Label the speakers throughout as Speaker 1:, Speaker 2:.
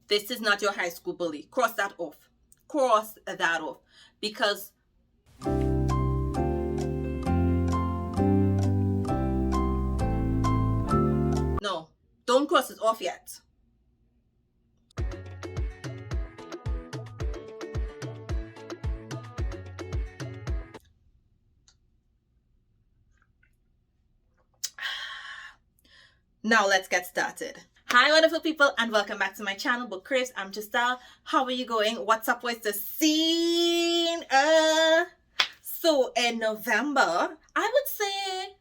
Speaker 1: This is not your high school bully. Cross that off. Cross that off. Because no, don't cross it off yet. Now let's get started. Hi wonderful people, and welcome back to my channel, Book Craves. I'm Shantel. How are you going? What's up with the scene? So in November, I would say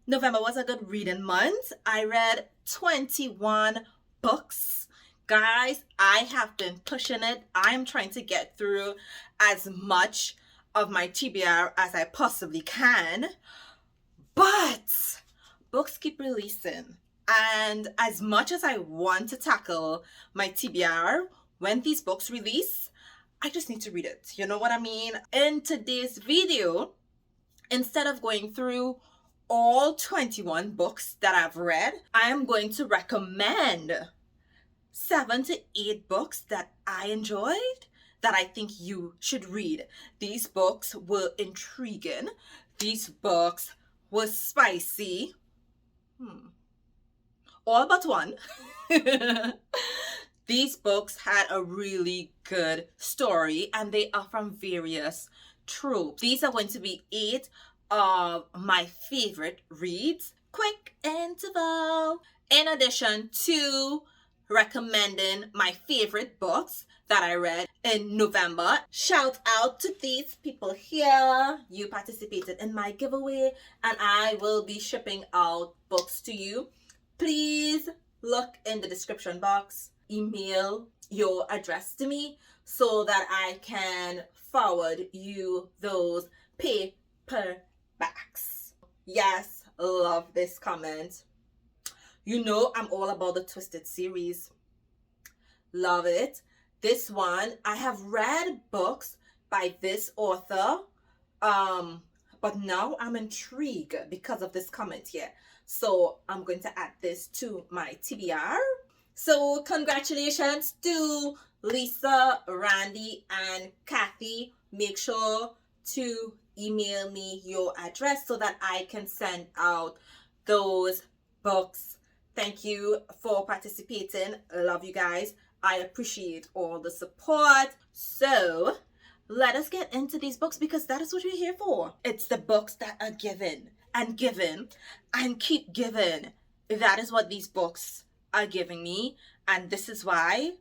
Speaker 1: November was a good reading month. I read 21 books. Guys, I have been pushing it. I'm trying to get through as much of my TBR as I possibly can. But books keep releasing. And as much as I want to tackle my TBR, when these books release, I just need to read it. You know what I mean? In today's video, instead of going through all 21 books that I've read, I am going to recommend 7 to 8 books that I enjoyed, that I think you should read. These books were intriguing. These books were spicy. All but one. These books had a really good story, and they are from various tropes. These are going to be 8 of my favorite reads. Quick interval. In addition to recommending my favorite books that I read in November, shout out to these people here. You participated in my giveaway, and I will be shipping out books to you. Please look in the description box, email your address to me so that I can forward you those paperbacks. Yes, love this comment. You know I'm all about the Twisted series. Love it. This one, I have read books by this author, but now I'm intrigued because of this comment here. So I'm going to add this to my TBR. So congratulations to Lisa, Randy, and Kathy. Make sure to email me your address so that I can send out those books. Thank you for participating. Love you guys. I appreciate all the support. So let us get into these books, because that is what we're here for. It's the books that are given and given and keep giving. That is what these books are giving me, and this is why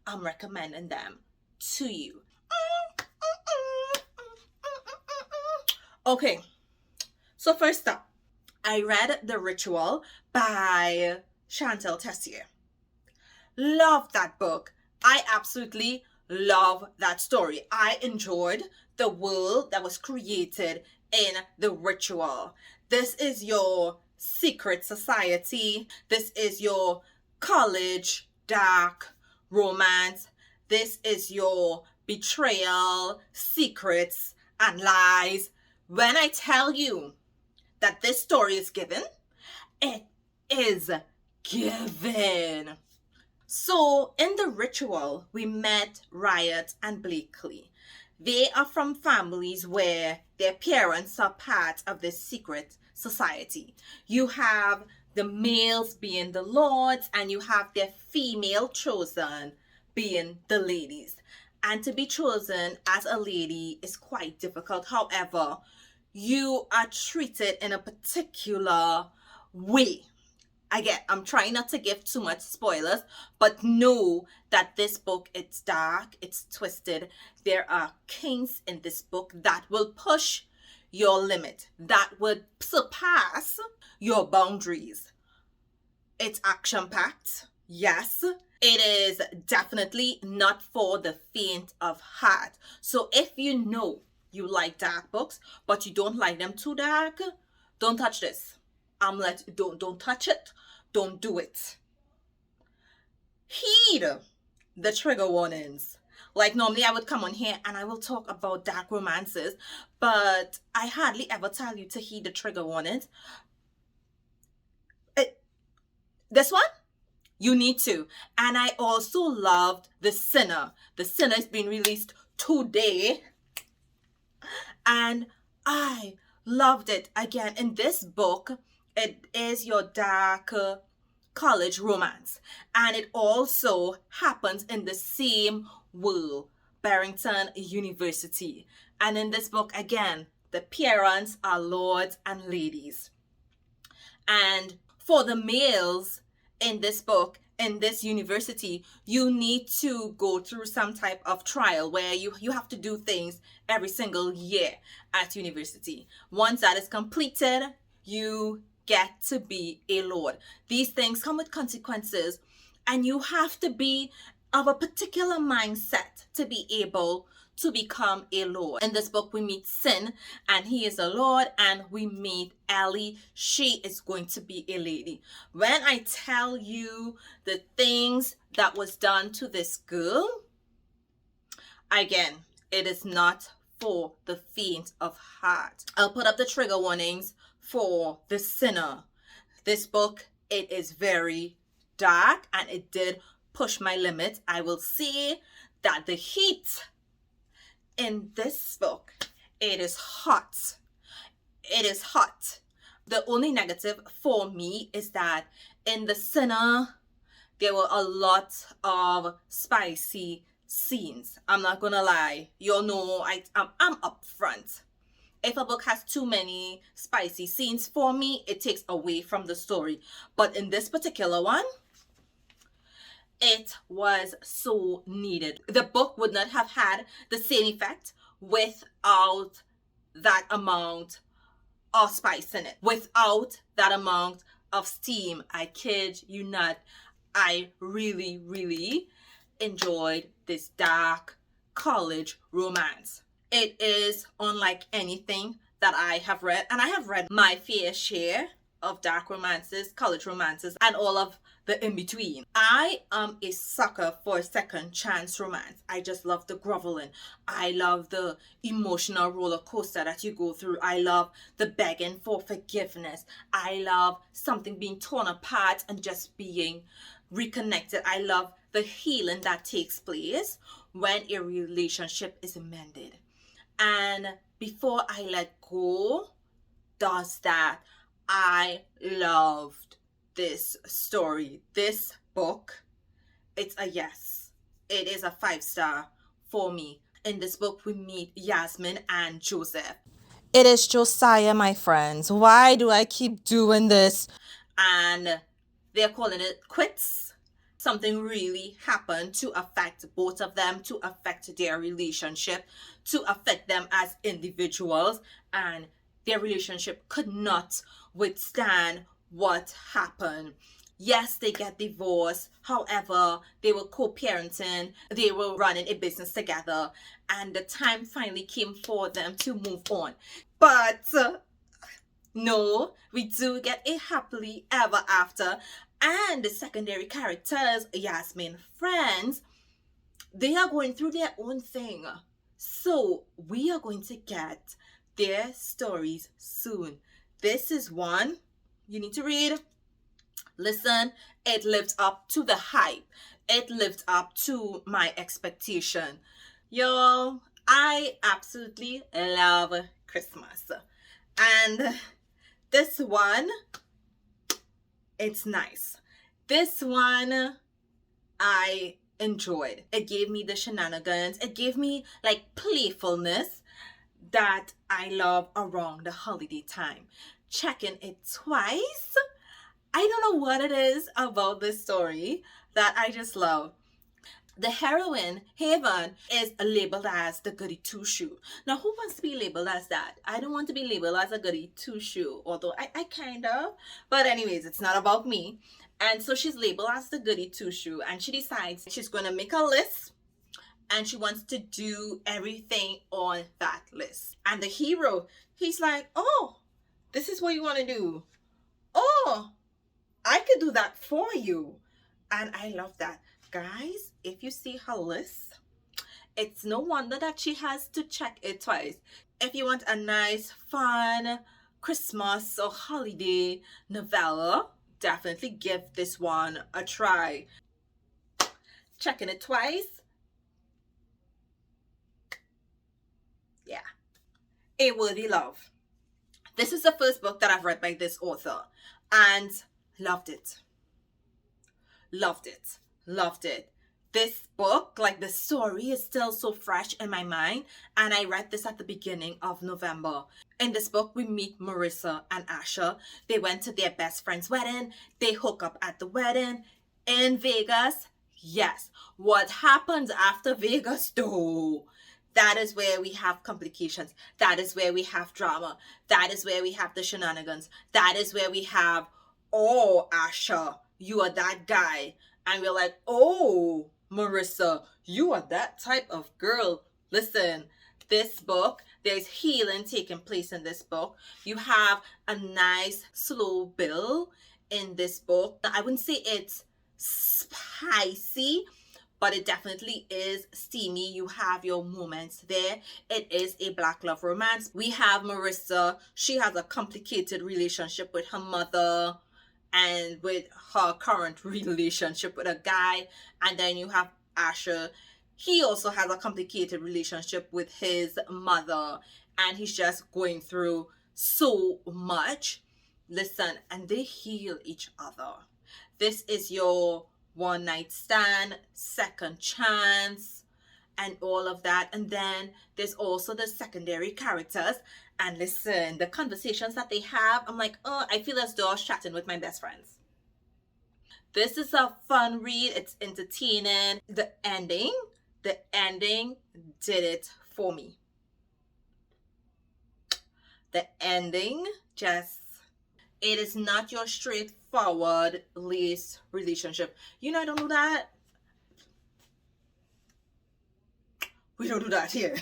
Speaker 1: I'm recommending them to you. Okay, so first up, I read The Ritual by Shantel Tessier. Love that book. I absolutely love that story. I enjoyed the world that was created in The Ritual. This is your secret society. This is your college dark romance. This is your betrayal, secrets, and lies. When I tell you that this story is given, it is given. So in The Ritual, we met Riot and Blakely. They are from families where their parents are part of this secret society. You have the males being the lords, and you have their female chosen being the ladies. And to be chosen as a lady is quite difficult. However, you are treated in a particular way. Again, I'm trying not to give too much spoilers, but know that this book, it's dark, it's twisted. There are kinks in this book that will push your limit, that would surpass your boundaries. It's action-packed, yes. It is definitely not for the faint of heart. So if you know you like dark books, but you don't like them too dark, don't touch this. Don't touch it. Don't do it. Heed the trigger warnings. Like normally I would come on here and I will talk about dark romances, but I hardly ever tell you to heed the trigger warnings. This one, You need to. And I also loved The Sinner. The Sinner is being released today. And I loved it. Again, in this book, it is your dark college romance. And it also happens in the same world, Barrington University. And in this book, again, the parents are lords and ladies. And for the males in this book, in this university, you need to go through some type of trial where you have to do things every single year at university. Once that is completed, you get to be a lord. These things come with consequences, and you have to be of a particular mindset to be able to become a lord. In this book, we meet Sin, and he is a lord, and we meet Ellie. She is going to be a lady. When I tell you the things that was done to this girl, again, it is not for the faint of heart. I'll put up the trigger warnings for The Sinner. This book, it is very dark, and it did push my limits. I will say that the heat in this book, it is hot. It is hot. The only negative for me is that in The Sinner, there were a lot of spicy scenes. I'm not gonna lie. You know, I'm upfront. If a book has too many spicy scenes for me, it takes away from the story. But in this particular one, it was so needed. The book would not have had the same effect without that amount of spice in it, without that amount of steam. I kid you not. I really, really enjoyed this dark college romance. It is unlike anything that I have read, and I have read my fair share of dark romances, college romances, and all of the in-between. I am a sucker for second chance romance. I just love the groveling. I love the emotional roller coaster that you go through. I love the begging for forgiveness. I love something being torn apart and just being reconnected. I love the healing that takes place when a relationship is mended. And Before I Let Go does that. I loved this story, this book. It's a yes. It is a 5-star for me. In this book, we meet Yasmin and Joseph. It is Josiah, my friends. Why do I keep doing this? And they're calling it quits. Something really happened to affect both of them, to affect their relationship, to affect them as individuals, and their relationship could not withstand what happened. Yes, they get divorced. However, they were co-parenting. They were running a business together. And the time finally came for them to move on. But no, we do get a happily ever after. And the secondary characters, Yasmin friends, they are going through their own thing. So we are going to get their stories soon. This is one you need to read. Listen, it lived up to the hype. It lived up to my expectation. Yo, I absolutely love Christmas. And this one, it's nice. This one, I enjoyed. It gave me the shenanigans. It gave me like playfulness that I love around the holiday time. Checking it twice. I don't know what it is about this story that I just love. The heroine, Haven, is labeled as the goody two-shoe. Now, who wants to be labeled as that? I don't want to be labeled as a goody two-shoe, although I kind of. But anyways, it's not about me. And so she's labeled as the goody two-shoe, and she decides she's going to make a list, and she wants to do everything on that list. And the hero, he's like, oh, this is what you want to do. Oh, I could do that for you. And I love that. Guys, if you see her list, it's no wonder that she has to check it twice. If you want a nice, fun Christmas or holiday novella, definitely give this one a try. Checking it twice. Yeah. A Worthy Love. This is the first book that I've read by this author and loved it. Loved it. Loved it. This book, like the story, is still so fresh in my mind, and I read this at the beginning of November. In this book, we meet Marissa and Asher. They went to their best friend's wedding. They hook up at the wedding in Vegas. Yes. What happens after Vegas, though? That is where we have complications. That is where we have drama. That is where we have the shenanigans. That is where we have, oh, Asher, you are that guy. And we're like, oh, Marissa, you are that type of girl. Listen, this book, there's healing taking place in this book. You have a nice slow build in this book. I wouldn't say it's spicy, but it definitely is steamy. You have your moments there. It is a black love romance. We have Marissa. She has a complicated relationship with her mother and with her current relationship with a guy. And then you have Asher. He also has a complicated relationship with his mother, and he's just going through so much. Listen, and they heal each other. This is your one night stand, second chance, and all of that. And then there's also the secondary characters. And listen, the conversations that they have, I'm like, oh, I feel as though I was chatting with my best friends. This is a fun read. It's entertaining. The ending did it for me. The ending just, it is not your straightforward lace relationship. You know, I don't do that. We don't do that here.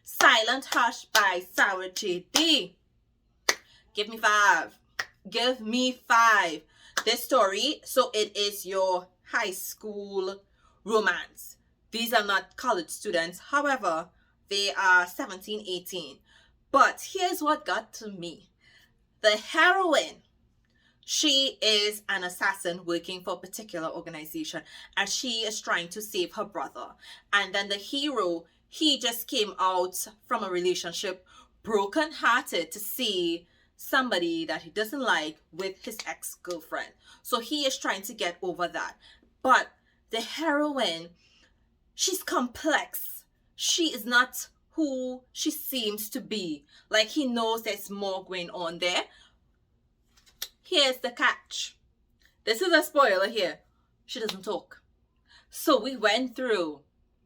Speaker 1: Silent Hush by Sarah J.D. Give me 5. Give me 5. This story, so it is your high school romance. These are not college students. However, they are 17, 18. But here's what got to me. The heroine, she is an assassin working for a particular organization, and she is trying to save her brother. And then the hero, he just came out from a relationship broken-hearted to see somebody that he doesn't like with his ex-girlfriend. So he is trying to get over that. But the heroine, she's complex. She is not who she seems to be. Like, he knows there's more going on there. Here's the catch. This is a spoiler here. She doesn't talk. So we went through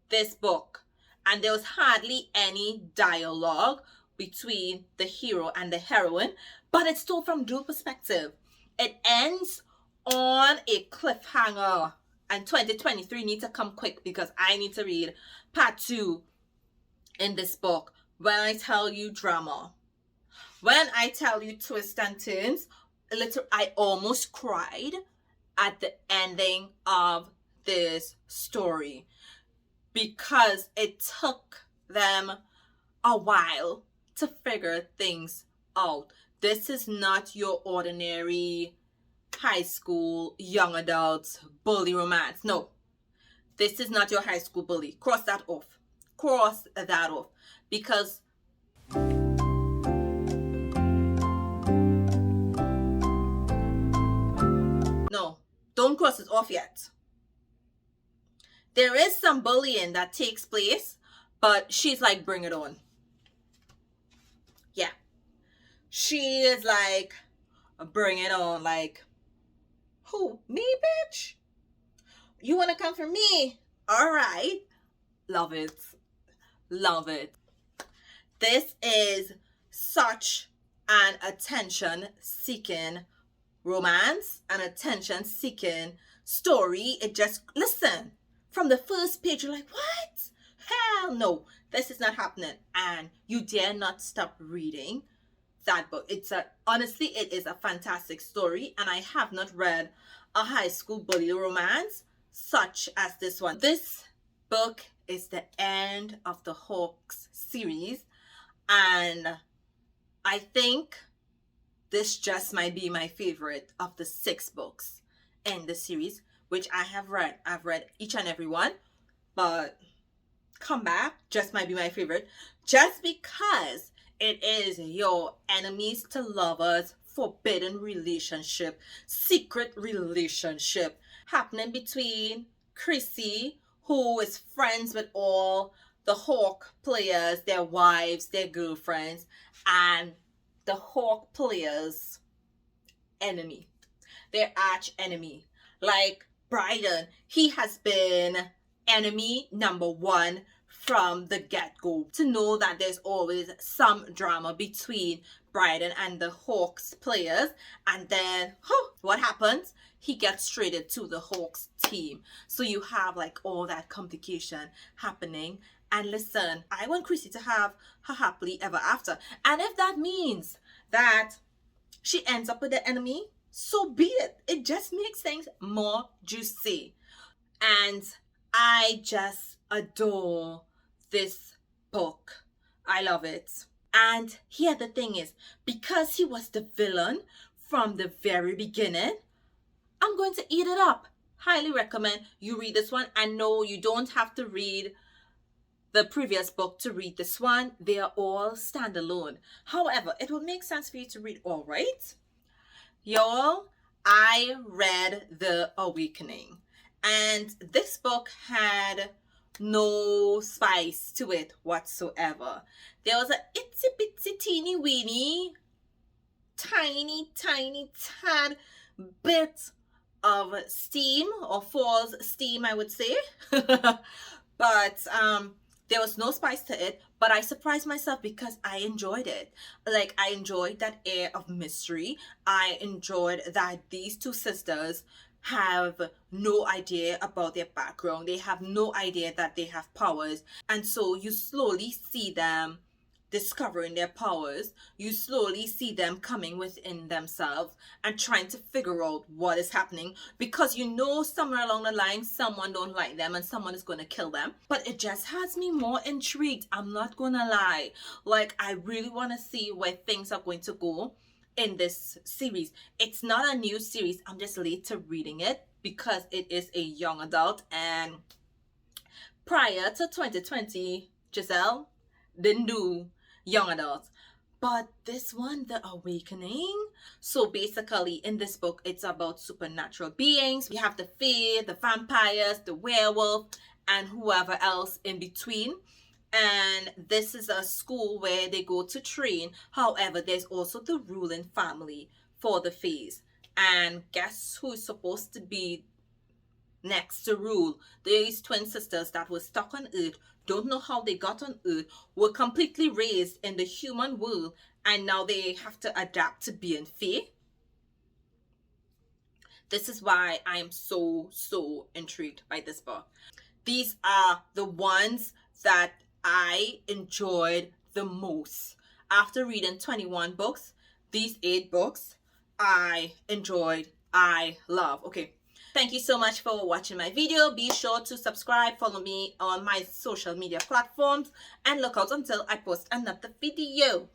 Speaker 1: this book, and there was hardly any dialogue between the hero and the heroine, but it's told from dual perspective. It ends on a cliffhanger, and 2023 needs to come quick because I need to read part 2 in this book. When I tell you drama, when I tell you twists and turns, I almost cried at the ending of this story because it took them a while to figure things out. This is not your ordinary high school young adults bully romance. No, this is not your high school bully. Cross that off. Cross that off. Because no, don't cross it off yet. There is some bullying that takes place, but she's like, bring it on. Yeah. She is like, bring it on. Like, who? Me, bitch? You want to come for me? All right. Love it. Love it. This is such an attention-seeking romance, an attention-seeking story. It just, listen, from the first page, you're like, what? Hell no, this is not happening. And you dare not stop reading that book. Honestly, it is a fantastic story, and I have not read a high school bully romance such as this one. This book is the end of the Hawks series. And I think this just might be my favorite of the 6 books in the series, which I have read. I've read each and every one, but Come Back just might be my favorite, just because it is your enemies to lovers, forbidden relationship, secret relationship happening between Chrissy, who is friends with all the Hawk players, their wives, their girlfriends, and the Hawk players' enemy, their arch enemy. Like Bryden, he has been enemy number one from the get-go. To know that there's always some drama between Bryden and the Hawks players, and then what happens? He gets traded to the Hawks team. So you have like all that complication happening. And listen, I want Chrissy to have her happily ever after. And if that means that she ends up with the enemy, so be it. It just makes things more juicy. And I just adore this book. I love it. And here the thing is, because he was the villain from the very beginning, I'm going to eat it up. Highly recommend you read this one. I know you don't have to read the previous book to read this one. They are all standalone. However, it will make sense for you to read all, right? Y'all, I read The Awakening, and this book had no spice to it whatsoever. There was a itsy bitsy teeny weeny tiny tad bit of steam, or false steam, I would say. But there was no spice to it, but I surprised myself because I enjoyed it. Like, I enjoyed that air of mystery. I enjoyed that these two sisters have no idea about their background. They have no idea that they have powers. And so you slowly see them discovering their powers. You slowly see them coming within themselves and trying to figure out what is happening, because you know somewhere along the line someone don't like them and someone is going to kill them. But it just has me more intrigued, I'm not gonna lie. Like, I really want to see where things are going to go in this series. It's not a new series, I'm just late to reading it because it is a young adult, and prior to 2020, Giselle didn't do young adults. But this one, The Awakening, so basically in this book it's about supernatural beings. We have the fae, the vampires, the werewolf, and whoever else in between. And this is a school where they go to train. However, there's also the ruling family for the faes. And guess who's supposed to be next to rule? These twin sisters that were stuck on Earth, don't know how they got on Earth, were completely raised in the human world, and now they have to adapt to being fae. This is why I am so intrigued by this book. These are the ones that I enjoyed the most. After reading 21 books, these 8 books I enjoyed, I love. Okay, thank you so much for watching my video. Be sure to subscribe, follow me on my social media platforms, and look out until I post another video.